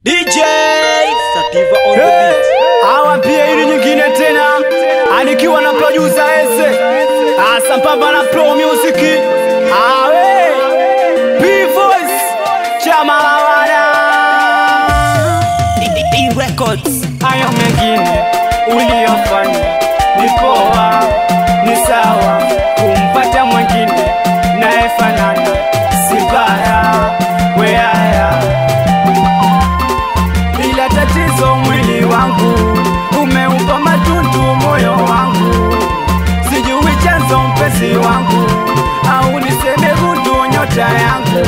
DJ Sativa on the beat. Awambie hili nyingine tena, anikiwa na producer Eze Sambamba na Pro Music. Awe P-Voice Chama Lawana E-Records. Hayo mengine uliyofanya ni poa, ni sawa, kumpata mwengine naefanana si baya, we haya. Ila tatizo mwili wangu umeupa matundu moyo wangu, sijui chanzo mpenzi wangu, au niseme gundu nyota yangu.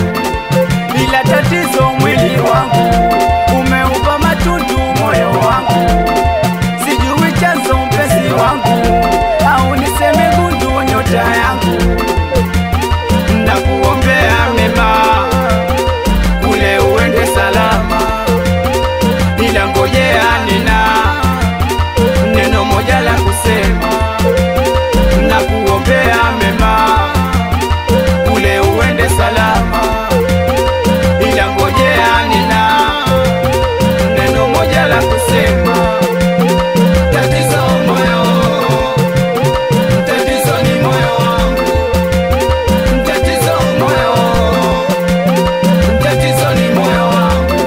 Ila tatizo mwili wangu umeupa matundu moyo wangu, sijui chanzo mpenzi wangu, au niseme gundu nyota yangu. Nakuombea mema kule uende salama, ila ngojea nina neno moja la kusema. Nakuombea mema kule uende salama, ila ngojea nina neno moja la kusema. Tatizo moyo, tatizo ni moyo wangu, tatizo moyo, tatizo ni moyo wangu,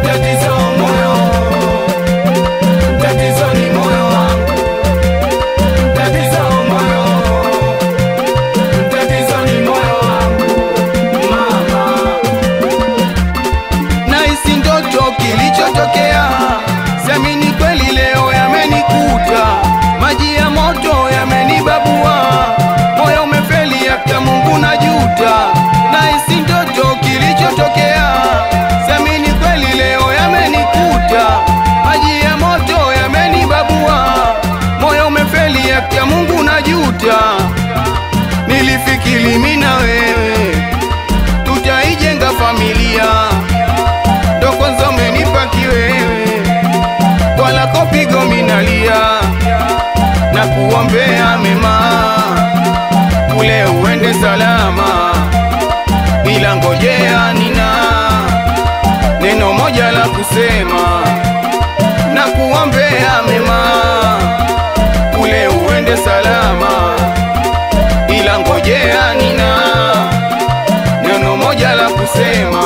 tatizo moyo, tatizo ni moyo wangu, tatizo moyo, tatizo ni moyo wangu. Mama, Naisi ndoto kilichotokea, siamini kweli leo yamenikuta, maji ya moto yamenibabua, moyo umefeli hata Mungu najuta. Naisi ndoto kilichotokea, siamini kweli leo yamenikuta, maji ya moto yamenibabua, moyo umefeli hata Mungu najuta. Nilifikiri mimi na wewe tutaijenga familia, ndo kwanza umenipa kiwewe, kwa lako pigo minalia. Na kuombea mema kule uende salama, ila ngojea nina neno moja la kusema. Na kuombea mema kule uende salama, ila ngojea nina neno moja la kusema.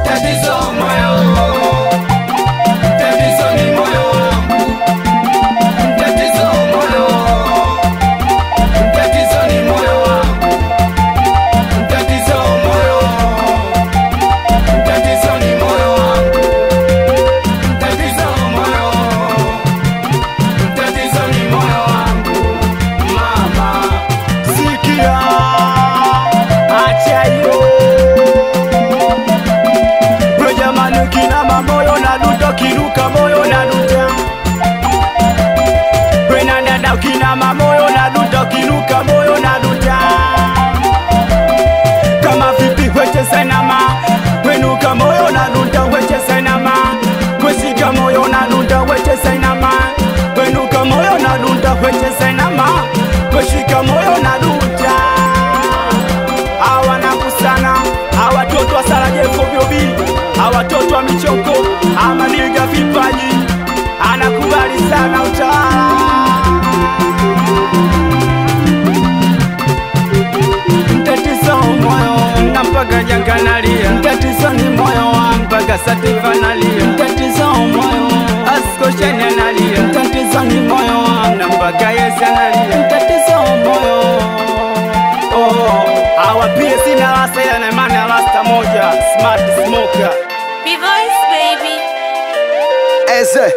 tatizo moyo, tatizo ni moyo wangu, tatizo moyo, tatizo ni moyo wangu, tatizo moyo, tatizo ni moyo wangu, tatizo moyo, tatizo ni moyo wangu. Mama, sikia, acha hiyo. We jamani, kinama moyo na luta, kinuka moyo na luta. We na dada, kinama moyo na luta, kinuka moyo na luta. Kama vipi weche senama, wenuka moyo na luta, weche senama. Weshika moyo na luta, weche senama. Wenuka moyo na luta, weche senama. Weshika moyo na luta. Hawa nakusana, hawa toto wa Sarajevo vyobi, hawa toto wa michoko, amaniga vipaji, anakubali sana utawala. Tatizo moyo, na mpaka janga nalia. Tatizo ni moyo wangu, mpaka Sativa nalia. Tatizo moyo, Askosheni analia. Tatizo ni moyo wangu, na mpaka Yesu analia. Tatizo moyo, hawa pia sina rasa, ila na imani ya rasta moja, Smart Smoker. P-Voice baby. Eze